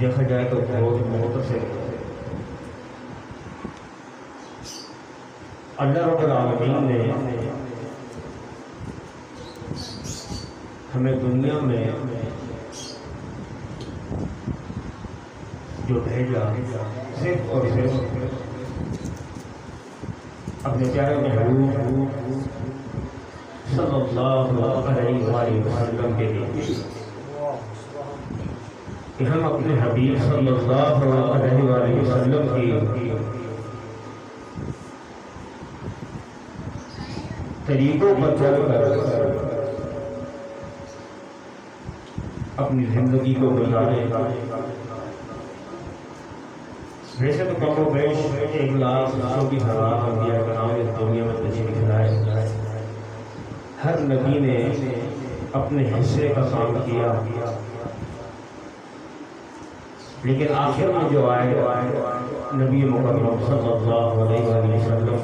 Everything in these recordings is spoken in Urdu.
دیکھا جائے تو بہت مختصر اللہ رب العالمین نے ہمیں دنیا میں جو بھیجا صرف اور صرف اپنے پیارے محبوب صلی اللہ علیہ وآلہ وسلم کے لیے کہ ہم اپنے حبیب صلی اللہ علیہ وآلہ وسلم کی طریقوں پر چل کر اپنی زندگی کو گزارے. ویسے تو کم و بیش 1,24,000 انبیاء کرام اس دنیا میں تشریف لائے. ہر نبی نے اپنے حصے کا کام کیا، لیکن آخر میں جو آئے نبی مکرم صلی اللہ علیہ وسلم،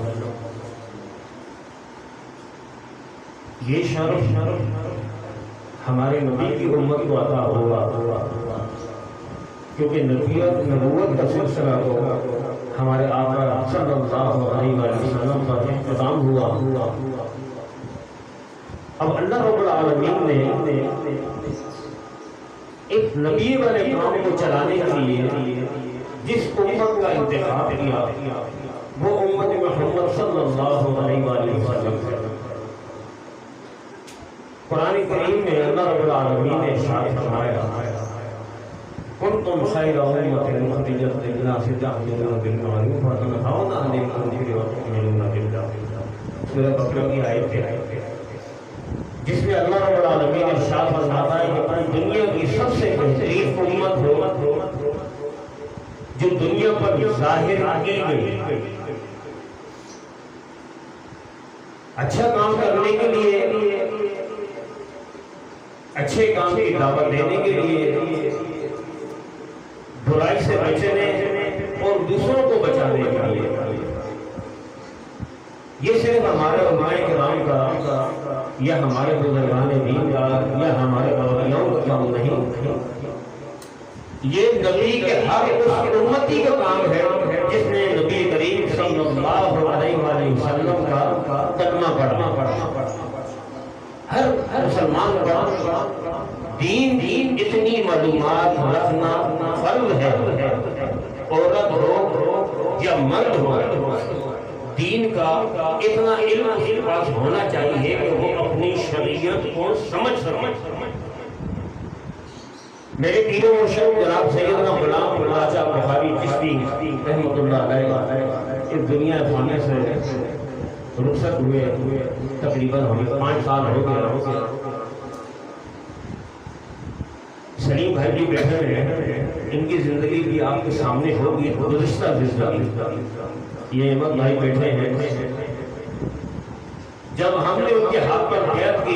یہ شرف ہمارے نبی کی امت کو عطا ہوا، کیونکہ نبوت کا سلسلہ تو ہمارے آقا صلی اللہ علیہ وسلم پر اختتام ہوا. اب اللہ رب العالمین نے ایک نبی والے کام کو چلانے کے لیے جس امت کا انتخاب کیا وہ امت محمد صلی اللہ علیہ وسلم ہے. قرآن کریم میں اللہ رب العالمین نے ارشاد فرمایا کنتم خیر امة اخرجت للناس تأمرون بالمعروف وتنهون عن المنکر وتؤمنون باللہ. سورہ بقرہ کی آیت ہے جس میں اللہ رب العالمین نے ارشاد فرماتا ہے کہ دنیا کی سب سے بہترین امت ہو جو دنیا پر ظاہر کی گئی، اچھا کام کرنے کے لیے، اچھے کام کی دعوت دینے کے لیے، برائی سے بچنے اور دوسروں کو بچانے کے لیے. یہ صرف ہمارے علماء کرام کا یا ہمارے بزرگان دین کا یا ہمارے اولیاءوں کا کام نہیں، یہ نبی کے ہر اس امتی کا کام ہے جس نے نبی کریم صلی اللہ علیہ وسلم کا کلمہ پڑھا. ہر مسلمان کا دین اتنی معلومات رکھنا فرض ہے، عورت ہو یا مرد ہو، دین کا اتنا علم اس کے پاس ہونا چاہیے کہ وہ اپنی شریعت کو سمجھ سکے. میرے پیر و مرشد جناب سیدنا غلام اللہ بخاری چشتی رحمۃ اللہ علیہ اس دنیا فانی سے رخصت ہوئے تقریباً ہمیں 5 سال ہو گیا. سلیم بھائی بھی بیٹھے ہیں، ان کی زندگی بھی آپ کے سامنے ہوگی گزشتہ زندگی. یہ احمد بھائی بیٹھے ہیں، جب ہم نے ان کے ہاتھ پر بیعت کی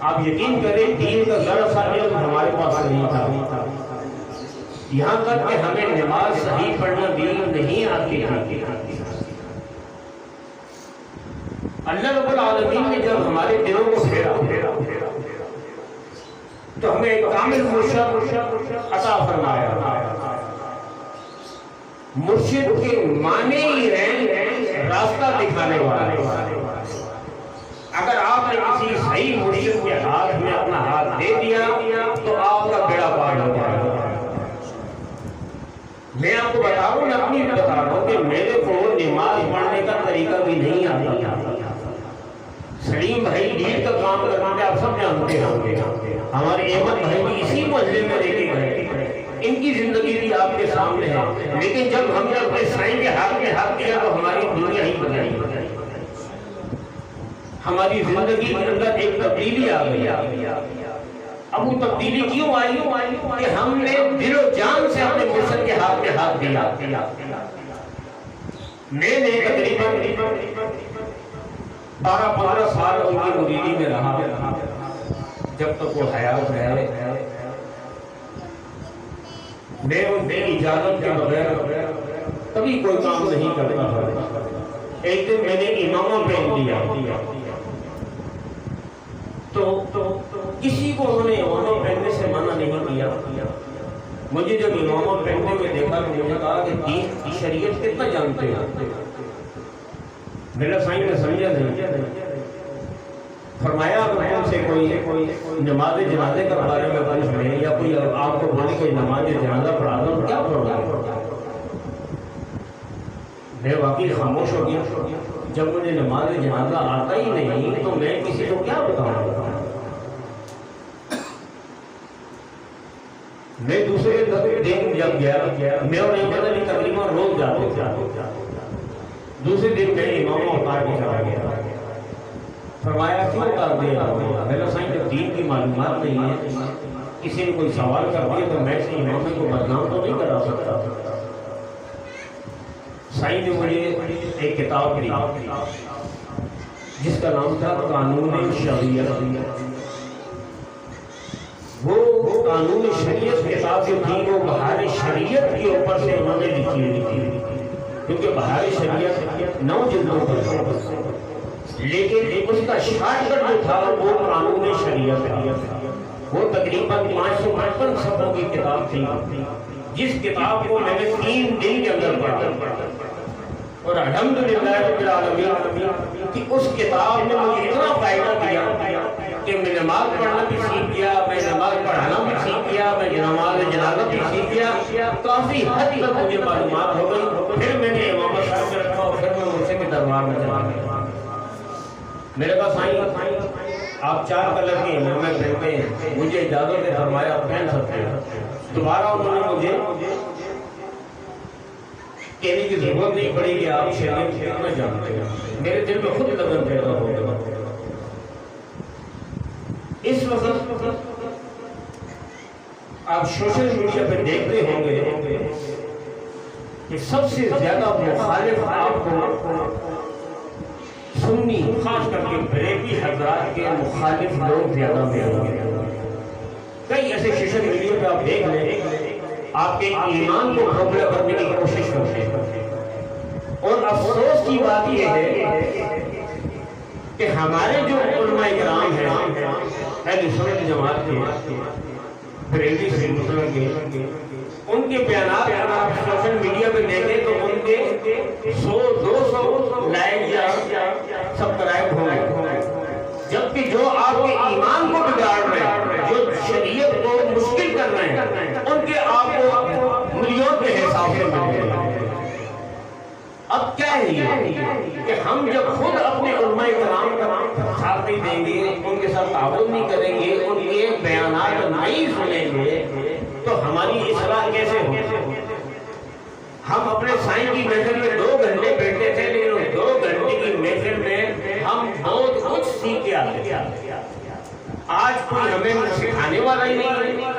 آپ یقین کریں دین کا ذرا سا علم ہمارے پاس نہیں تھا، یہاں تک کہ ہمیں نماز صحیح پڑھنا بھی نہیں آتی تھی. اللہ رب العالمین نے جب ہمارے دلوں کو پھیرا تو ہمیں ایک کامل مرشد عطا فرمایا. مرشد کے معنی ہی ہیں راستہ دکھانے والے. اگر آپ نے کسی صحیح مرشد کے ہاتھ میں اپنا ہاتھ دے دیا تو آپ کا بیڑا پار ہو جائے گا. میں آپ کو بتا رہا ہوں، اپنی بتا رہا ہوں کہ میرے کو نماز پڑھنے کا طریقہ بھی نہیں آتا. سلیم بھائی دین کا کام کرنا آپ سب جانتے ہیں. ہمارے احمد بھائی بھی اسی مسئلے میں لے کے گئے، ان کی زندگی بھی آپ کے سامنے ہے. لیکن جب ہم نے اپنے سائن کے ہاتھ میں ہاتھ دیا تو ہماری دنیا ہی بدلی، ہماری زندگی کے اندر ایک تبدیلی آ گئی. اب وہ تبدیلی کیوں آئی کہ ہم نے دل و جان سے اپنے مرشد کے ہاتھ میں ہاتھ دیا. میں نے تقریباً 12-15 سال ان کی مریدی میں رہا، جب تک وہ حیات رہے. میں ان کی اجازت کے بغیر کبھی کوئی کام نہیں کرتا تھا. ایک دن میں نے امامہ پہن لیا تو کسی کو انہوں نے امامہ پہننے سے منع نہیں کیا، مجھے جب امامہ پہننے میں دیکھا تو مجھے کہا کہ دین کی شریعت کتنا جانتے ہیں؟ میرا سائن نے سمجھا نہیں. فرمایا اگر تم سے کوئی نماز جنازے کے بارے میں پوچھ لے یا کوئی آپ کو بولے کوئی نماز جنازہ پڑھا دو کیا پڑھا دو؟ میں واقعی خاموش ہو گیا. جب مجھے نماز جنازہ آتا ہی نہیں تو میں کسی کو کیا بتاؤں گا؟ میں دوسرے دن جب گیا میں اور ایک بدلی تقریباً روز جاتے. دوسرے دن میں امام اتار کے چلا گیا. فرمایا کیوں اتار دیا؟ میرا سائن جب دین کی معلومات نہیں ہے کسی نے کوئی سوال کر دیا تو میں سے امام کو بدنام تو نہیں کرا سکتا. سائن نے مجھے ایک کتاب دی جس کا نام تھا قانون شریعت. وہ قانون شریعت کتاب جو تھی وہ بہار شریعت کے اوپر سے انہوں نے لکھی تھی کیونکہ بہار شریعت 9 جلدوں پر لیکن اس کا شارٹ کٹ جو تھا وہ قانون شریعت ہے. وہ تقریباً 555 صفحوں کی کتاب تھی جس کتاب کو میں نے 3 دن کے اندر پڑھا اور الحمدللہ رب العالمین کہ اس کتاب نے مجھے اتنا فائدہ دیا کہ میں نماز پڑھنا بھی سیکھ گیا, میں نماز پڑھانا بھی سیکھ گیا, میں نماز جنازہ بھی سیکھ گیا. کافی حد تک مجھے معلومات ہو گئی. پھر میں نے امامت صاحب سے رکھا اور پھر میں مجھ سے بھی دربار میں چلا گیا. میرے پاس سائن آپ 4 کلر کے امامے پہنتے ہیں, مجھے اجازت ہے فرمایا آپ پہن سکتے ہیں. دوبارہ انہوں نے مجھے کہنے کی ضرورت نہیں پڑی کہ آپ شریعت کتنا جانتے ہیں. میرے دل میں خود لگن پیدا ہو گیا. اس وقت آپ سوشل میڈیا پہ دیکھتے ہوں گے کہ سب سے زیادہ مخالف آپ کو سنی خاص کر کے بریلوی حضرات کے مخالف لوگ زیادہ ملیں گے. کئی ایسے سوشل میڈیا پہ آپ دیکھ لیں آپ کے ایمان کو کھوکھلا کرنے کی کوشش کرتے ہیں. اور افسوس کی بات یہ ہے کہ ہمارے جو علماء کرام ہیں اہل سنت جماعت کے بریلوی سے مسلم کے ان کے بیانات اگر آپ سوشل میڈیا پہ دیکھیں تو ان کے 100-200 لائک یا سبسکرائب ہوں گے, جبکہ جو آپ کے ایمان کو بگاڑ رہے ہیں, جو شریعت کو مشکل کر رہے ہیں, ان کے آپ کو ملین کے حساب سے مل گئے. اب کیا ہے یہ کہ ہم جب خود اپنے علماء کرام کا ساتھ نہیں دیں گے, ان کے ساتھ تعاون نہیں کریں گے, ان کے بیانات نہیں سنیں گے تو ہماری اصلاح کیسے ہوگی؟ ہم اپنے سائن کی محفل میں 2 گھنٹے بیٹھتے تھے لیکن اس 2 گھنٹے کی محفل میں ہم بہت کچھ سیکھ کے آتے تھے. آج کوئی ہمیں سکھانے والا ہی نہیں ہے.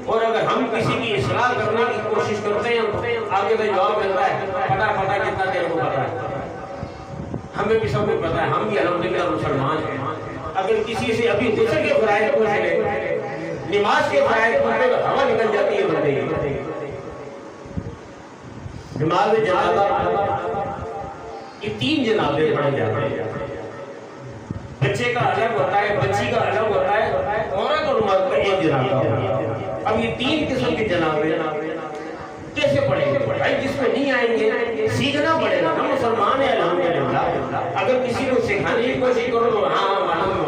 اور اگر ہم کسی کی اصلاح کرنے کی کوشش کرتے ہیں آگے سے جواب ملتا ہے پتا کتنا تیرے کو پتا ہے. ہمیں بھی سب کو پتا ہے, ہم بھی الحمدللہ مسلمان ہیں. اگر کسی سے ابھی غسل کے فرائض پوچھ لے, نماز کے فرائض پوچھ لے تو ہوا نکل جاتی ہے بندے کی. نماز جنازہ یہ 3 جنازے پڑھے جاتے ہیں. بچے کا الگ ہوتا ہے, بچی کا الگ ہوتا ہے, عورت اور مرد کا ایک جنازہ ہوتا ہے. اب یہ 3 قسم کے جنازے کیسے پڑھیں گے؟ بھائی جس میں نہیں آئیں گے سیکھنا پڑے گا. ہم مسلمان ہیں الحمدللہ. اگر کسی کو سکھانے کی کوشش کرو تو ہاں معلوم.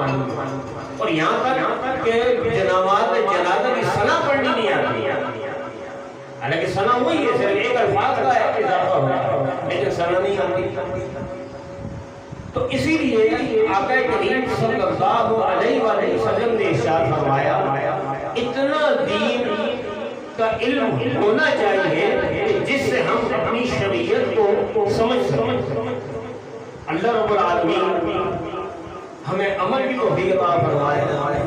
اور یہاں تک کہ جنازہ کی ثنا پڑھنی نہیں آتی. حالانکہ ثنا وہی ہے, صرف ایک الفاظ کا اضافہ ہوا لیکن ثنا نہیں آتی. تو اسی لیے آقا کریم صلی اللہ علیہ وسلم نے ارشاد فرمایا اتنا دین کا علم ہونا چاہیے جس سے ہم اپنی شریعت کو سمجھ سکیں. اللہ رب العالمین ہمیں عمل کی توفیق عطا فرمائے.